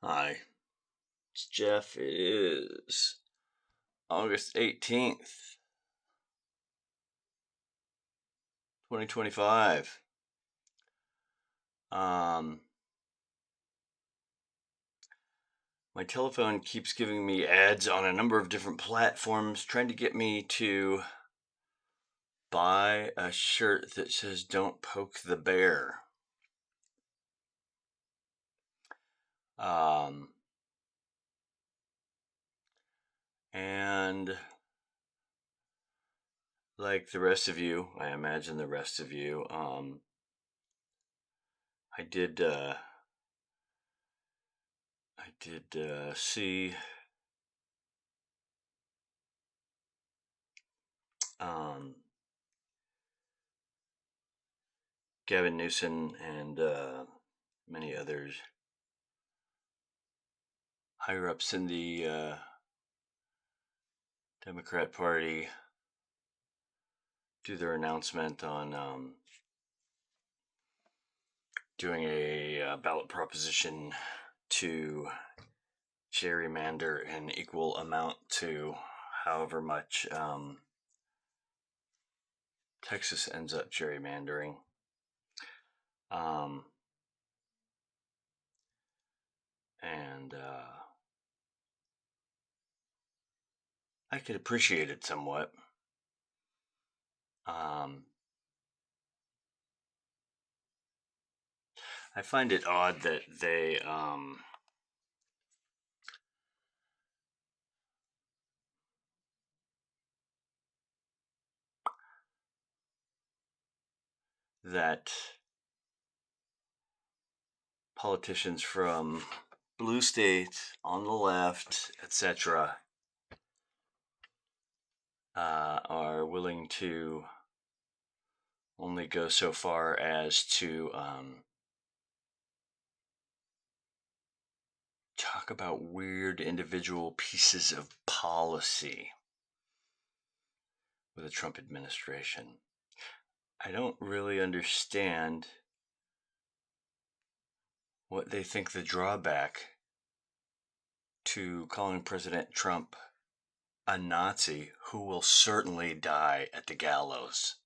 Hi, it's Jeff. It is August 18th, 2025. My telephone keeps giving me ads on a number of different platforms trying to get me to buy a shirt that says "Don't poke the bear." Um, and like the rest of you, I imagine the rest of you, I did see um, Gavin Newsom and many others higher ups in the Democrat Party do their announcement on doing a ballot proposition to gerrymander an equal amount to however much Texas ends up gerrymandering. And I could appreciate it somewhat. I find it odd that they that politicians from blue states on the left, etc., are willing to only go so far as to talk about weird individual pieces of policy with the Trump administration. I don't really understand what they think the drawback to calling President Trump a Nazi who will certainly die at the gallows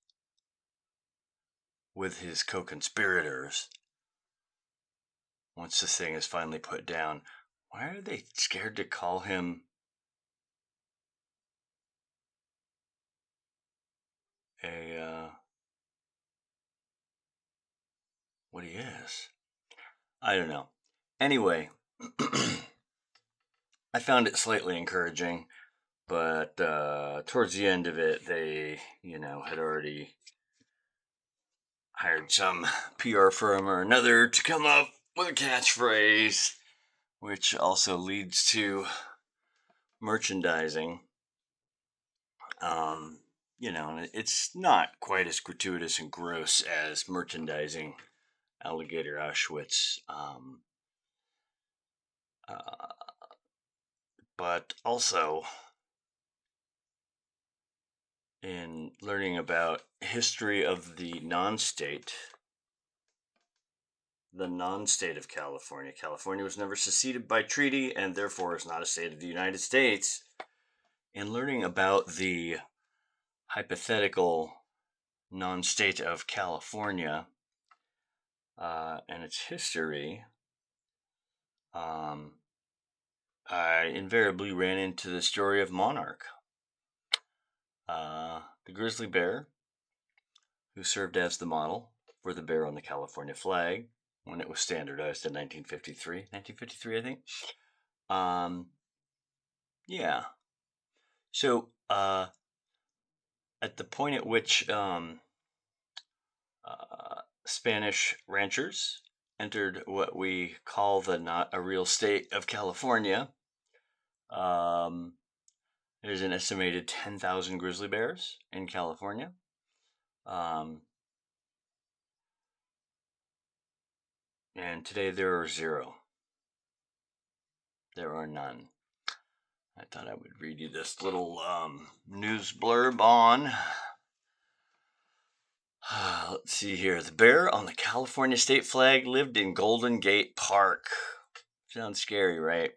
with his co-conspirators once this thing is finally put down. Why are they scared to call him what he is? I don't know. Anyway, I found it slightly encouraging, but towards the end of it, they, had already hired some PR firm or another to come up with a catchphrase, which also leads to merchandising. And it's not quite as gratuitous and gross as merchandising Alligator Auschwitz. But also, in learning about history of the non-state of California. California was never seceded by treaty and therefore is not a state of the United States. In learning about the hypothetical non-state of California and its history, I invariably ran into the story of Monarch, the grizzly bear who served as the model for the bear on the California flag when it was standardized in 1953. 1953, I think. Yeah. So, at the point at which Spanish ranchers entered what we call the not a real state of California, there's an estimated 10,000 grizzly bears in California. And today there are 0. There are none. I thought I would read you this little news blurb on. Let's see here. The bear on the California state flag lived in Golden Gate Park Sounds scary, right?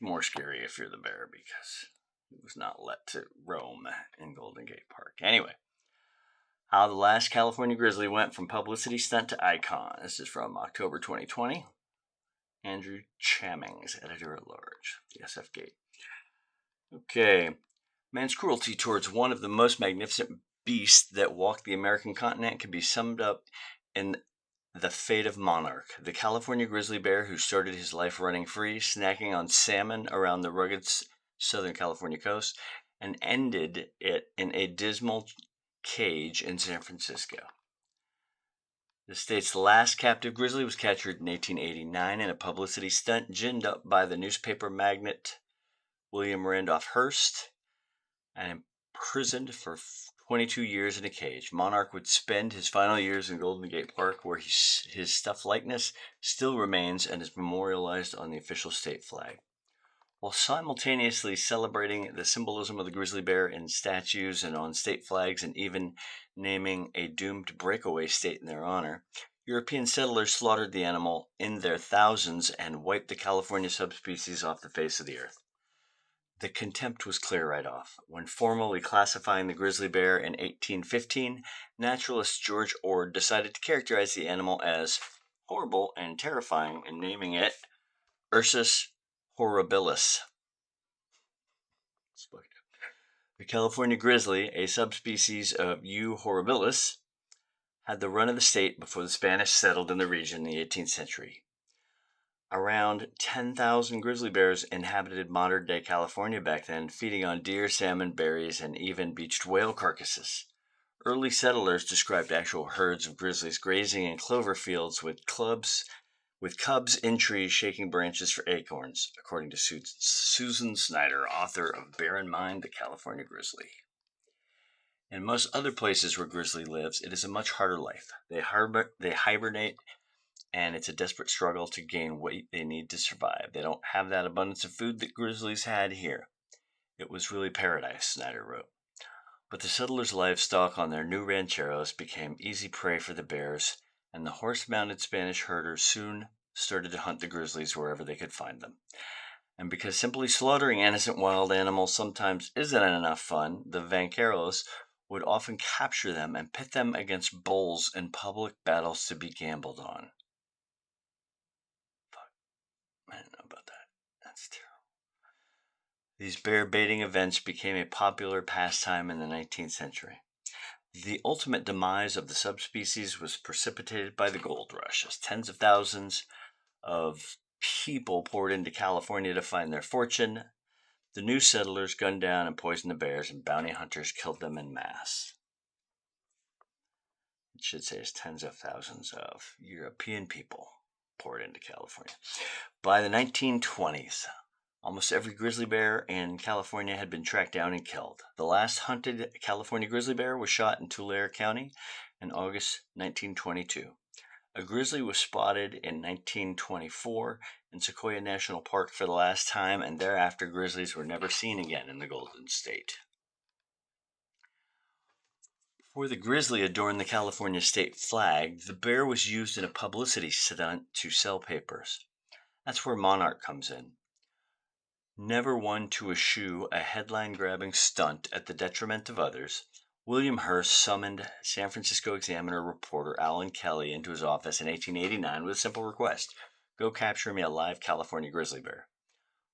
More scary if you're the bear because it was not let to roam in Golden Gate Park. Anyway, how the last California grizzly went from publicity stunt to icon. This is from October 2020. Andrew Chamings, editor at large, the SF Gate. Okay. Man's cruelty towards one of the most magnificent beasts that walked the American continent can be summed up in the fate of Monarch, the California grizzly bear who started his life running free, snacking on salmon around the rugged Southern California coast, and ended it in a dismal cage in San Francisco. The state's last captive grizzly was captured in 1889 in a publicity stunt ginned up by the newspaper magnate William Randolph Hearst and imprisoned for 22 years in a cage. Monarch would spend his final years in Golden Gate Park, where his stuffed likeness still remains and is memorialized on the official state flag. While simultaneously celebrating the symbolism of the grizzly bear in statues and on state flags, and even naming a doomed breakaway state in their honor, European settlers slaughtered the animal in their thousands and wiped the California subspecies off the face of the earth. The contempt was clear right off. When formally classifying the grizzly bear in 1815, naturalist George Ord decided to characterize the animal as horrible and terrifying and naming it Ursus horribilis. The California grizzly, a subspecies of U. horribilis, had the run of the state before the Spanish settled in the region in the 18th century. Around 10,000 grizzly bears inhabited modern-day California back then, feeding on deer, salmon, berries, and even beached whale carcasses. Early settlers described actual herds of grizzlies grazing in clover fields with cubs in trees shaking branches for acorns, according to Susan Snyder, author of Bear in Mind, the California Grizzly. In most other places where grizzly lives, it is a much harder life. They hibernate, and it's a desperate struggle to gain weight they need to survive. They don't have that abundance of food that grizzlies had here. It was really paradise, Snyder wrote. But the settlers' livestock on their new rancheros became easy prey for the bears, and the horse-mounted Spanish herders soon started to hunt the grizzlies wherever they could find them. And because simply slaughtering innocent wild animals sometimes isn't enough fun, the vaqueros would often capture them and pit them against bulls in public battles to be gambled on. Fuck. I didn't know about that. That's terrible. These bear baiting events became a popular pastime in the 19th century. The ultimate demise of the subspecies was precipitated by the gold rush, as tens of thousands of people poured into California to find their fortune. The new settlers gunned down and poisoned the bears, and bounty hunters killed them en masse. It should say as tens of thousands of European people poured into California. By the 1920s, almost every grizzly bear in California had been tracked down and killed. The last hunted California grizzly bear was shot in Tulare County in August 1922. A grizzly was spotted in 1924 in Sequoia National Park for the last time, and thereafter grizzlies were never seen again in the Golden State. Before the grizzly adorned the California state flag, the bear was used in a publicity stunt to sell papers. That's where Monarch comes in. Never one to eschew a headline-grabbing stunt at the detriment of others, William Hearst summoned San Francisco Examiner reporter Alan Kelly into his office in 1889 with a simple request: go capture me a live California grizzly bear.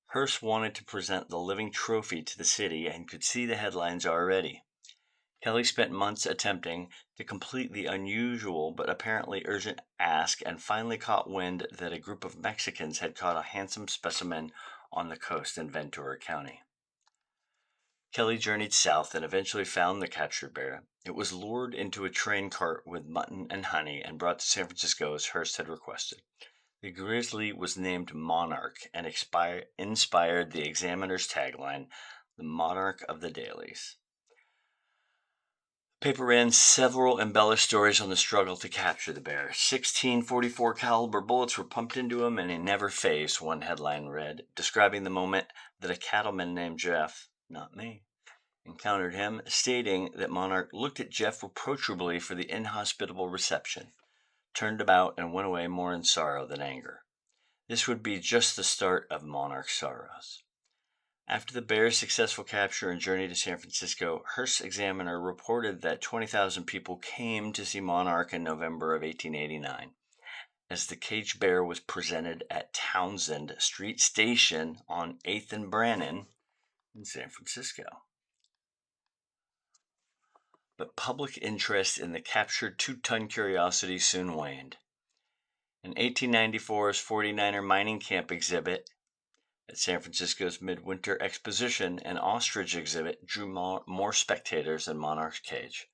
Hearst wanted to present the living trophy to the city and could see the headlines already. Kelly spent months attempting to complete the unusual but apparently urgent ask, and finally caught wind that a group of Mexicans had caught a handsome specimen on the coast in Ventura County. Kelly journeyed south and eventually found the captured bear. It was lured into a train cart with mutton and honey and brought to San Francisco as Hearst had requested. The grizzly was named Monarch and inspired the Examiner's tagline, "The Monarch of the Dailies." The paper ran several embellished stories on the struggle to capture the bear. 16 .44 caliber bullets were pumped into him, and he never phased, one headline read, describing the moment that a cattleman named Jeff, not me, encountered him, stating that Monarch looked at Jeff reproachably for the inhospitable reception. turned about and went away more in sorrow than anger. This would be just the start of Monarch's sorrows. After the bear's successful capture and journey to San Francisco, Hearst's Examiner reported that 20,000 people came to see Monarch in November of 1889, as the caged bear was presented at Townsend Street Station on 8th and Brannan in San Francisco. But public interest in the captured 2-ton curiosity soon waned. In 1894's 49er mining camp exhibit at San Francisco's Midwinter Exposition, an ostrich exhibit drew more spectators than Monarch's cage.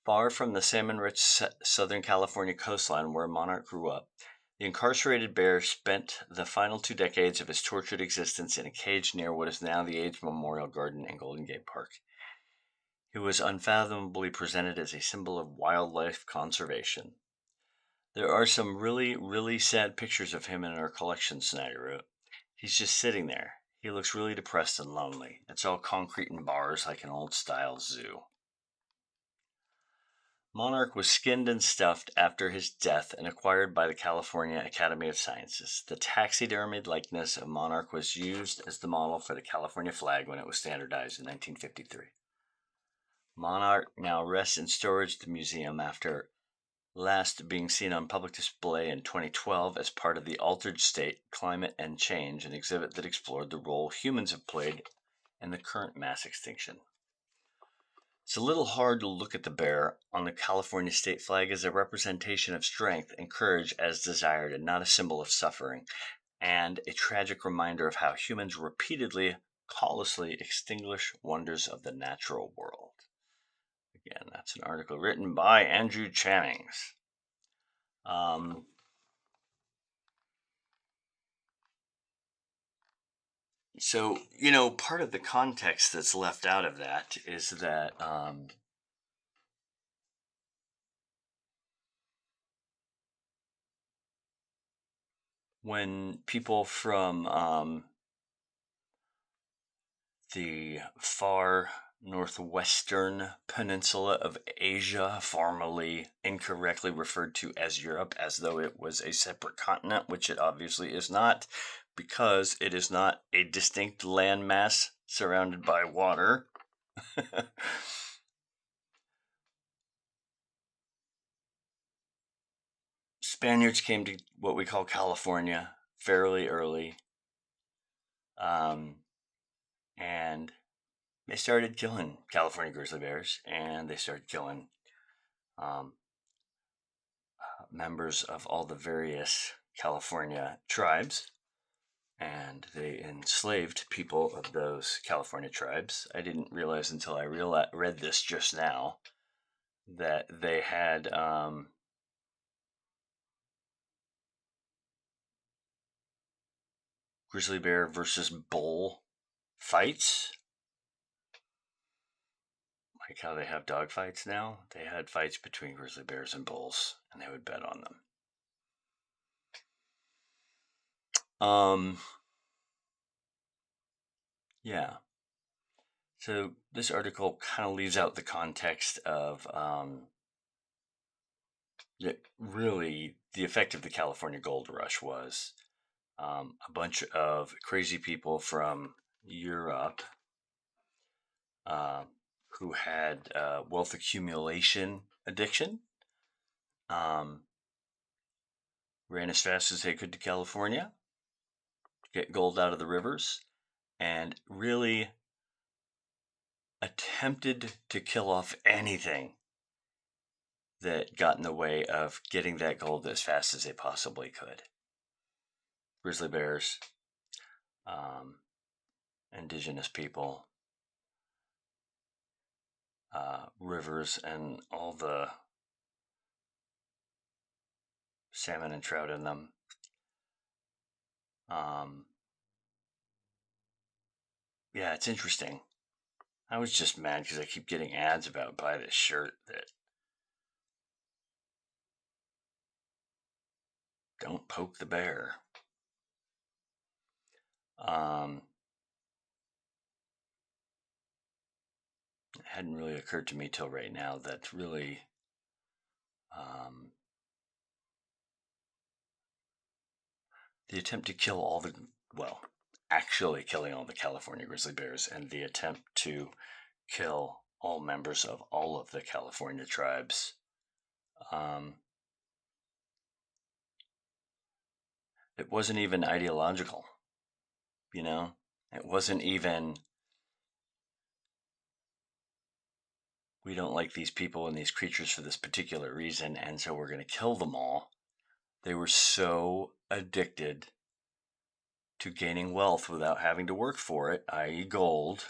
Far from the salmon-rich Southern California coastline where Monarch grew up, the incarcerated bear spent the final 2 decades of his tortured existence in a cage near what is now the AIDS Memorial Garden in Golden Gate Park. He was unfathomably presented as a symbol of wildlife conservation. There are some really, really sad pictures of him in our collection, Snyder wrote. He's just sitting there. He looks really depressed and lonely. It's all concrete and bars like an old-style zoo. Monarch was skinned and stuffed after his death and acquired by the California Academy of Sciences. The taxidermied likeness of Monarch was used as the model for the California flag when it was standardized in 1953. Monarch now rests in storage at the museum after last being seen on public display in 2012 as part of the Altered State, Climate and Change, an exhibit that explored the role humans have played in the current mass extinction. It's a little hard to look at the bear on the California state flag as a representation of strength and courage as desired and not a symbol of suffering, and a tragic reminder of how humans repeatedly, callously extinguish wonders of the natural world. Again, that's an article written by Andrew Channings. So, part of the context that's left out of that is that when people from the far northwestern peninsula of Asia, formerly incorrectly referred to as Europe, as though it was a separate continent, which it obviously is not, because it is not a distinct landmass surrounded by water. Spaniards came to what we call California fairly early, and they started killing California grizzly bears, and they started killing members of all the various California tribes, and they enslaved people of those California tribes. I didn't realize until I read this just now that they had grizzly bear versus bull fights. Like how they have dog fights now. They had fights between grizzly bears and bulls, and they would bet on them. Yeah. So this article kind of leaves out the context of really the effect of the California Gold Rush was a bunch of crazy people from Europe who had wealth accumulation addiction, ran as fast as they could to California to get gold out of the rivers, and really attempted to kill off anything that got in the way of getting that gold as fast as they possibly could. Grizzly bears, indigenous people, rivers, and all the salmon and trout in them. Yeah, it's interesting. I was just mad because I keep getting ads about buy this shirt that don't poke the bear. It hadn't really occurred to me till right now that really the attempt to kill all the, well, actually killing all the California grizzly bears, and the attempt to kill all members of all of the California tribes. It wasn't even ideological, you know? It wasn't even, we don't like these people and these creatures for this particular reason, and so we're going to kill them all. They were so addicted to gaining wealth without having to work for it, i.e., gold,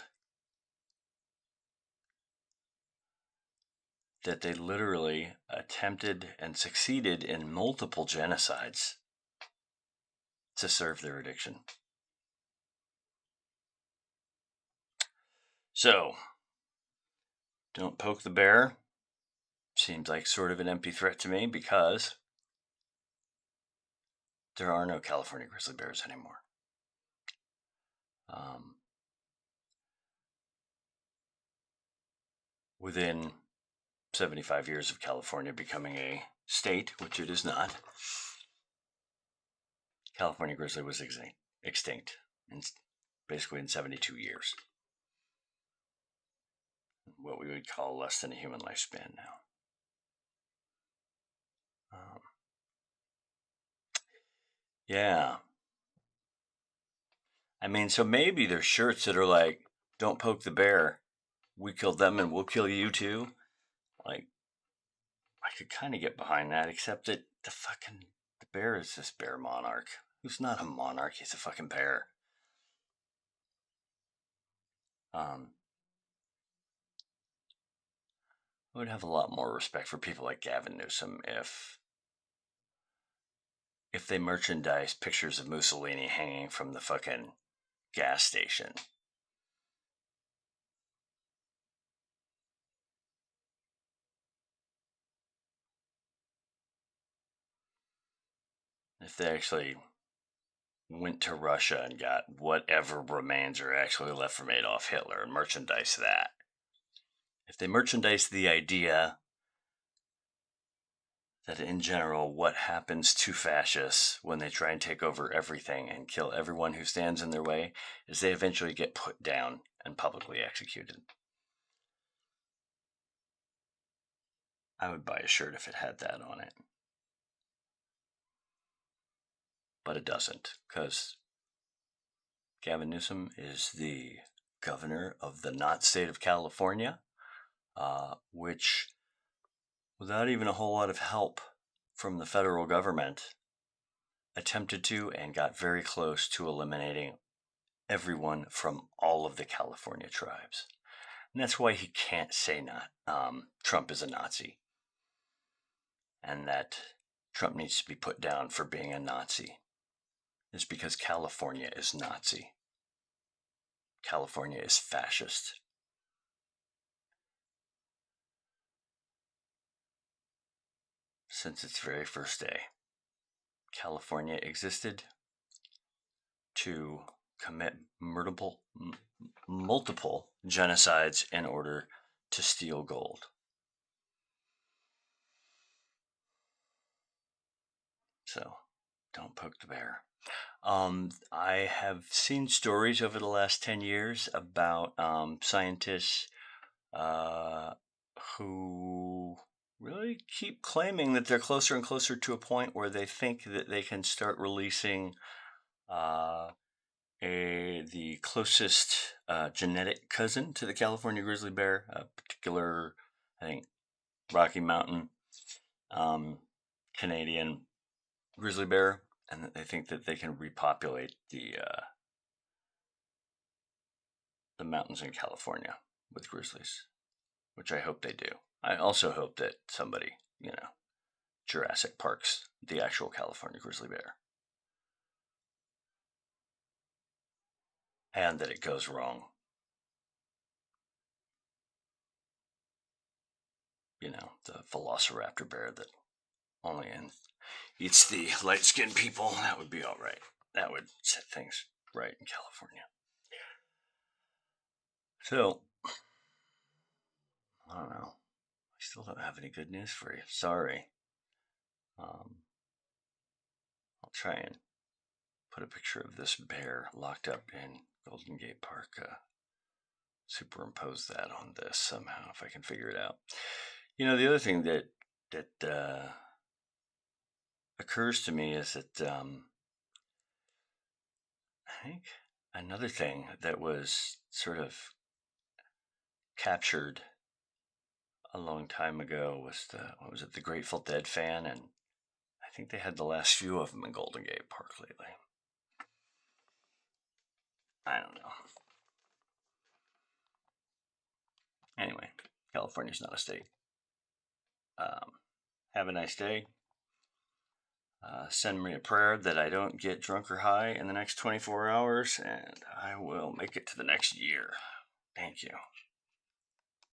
that they literally attempted and succeeded in multiple genocides to serve their addiction. So, don't poke the bear. Seems like sort of an empty threat to me because there are no California grizzly bears anymore. Within 75 years of California becoming a state, which it is not, California grizzly was extinct basically in 72 years. What we would call less than a human lifespan now. Yeah. I mean, so maybe there's shirts that are like, don't poke the bear. We killed them and we'll kill you too. Like, I could kind of get behind that, except that the bear is this bear monarch. Who's not a monarch, he's a fucking bear. I would have a lot more respect for people like Gavin Newsom if they merchandise pictures of Mussolini hanging from the fucking gas station. If they actually went to Russia and got whatever remains are actually left from Adolf Hitler and merchandise that. If they merchandise the idea that in general what happens to fascists when they try and take over everything and kill everyone who stands in their way is they eventually get put down and publicly executed. I would buy a shirt if it had that on it. But it doesn't, because Gavin Newsom is the governor of the not state of California, which, without even a whole lot of help from the federal government, attempted to and got very close to eliminating everyone from all of the California tribes. And that's why he can't say Trump is a Nazi, and that Trump needs to be put down for being a Nazi. It's because California is Nazi. California is fascist. Since its very first day, California existed to commit multiple genocides in order to steal gold. So, don't poke the bear. I have seen stories over the last 10 years about scientists who really keep claiming that they're closer and closer to a point where they think that they can start releasing the closest genetic cousin to the California grizzly bear, a particular, I think, Rocky Mountain Canadian grizzly bear, and they think that they can repopulate the mountains in California with grizzlies, which I hope they do. I also hope that somebody, Jurassic Parks the actual California grizzly bear, and that it goes wrong. The velociraptor bear that only eats the light-skinned people. That would be all right. That would set things right in California. So, I don't know. I still don't have any good news for you. Sorry. I'll try and put a picture of this bear locked up in Golden Gate Park. Superimpose that on this somehow if I can figure it out. The other thing that occurs to me is that I think another thing that was sort of captured a long time ago was the Grateful Dead fan, and I think they had the last few of them in Golden Gate Park lately. I don't know. Anyway, California's not a state. Have a nice day. Send me a prayer that I don't get drunk or high in the next 24 hours, and I will make it to the next year. Thank you.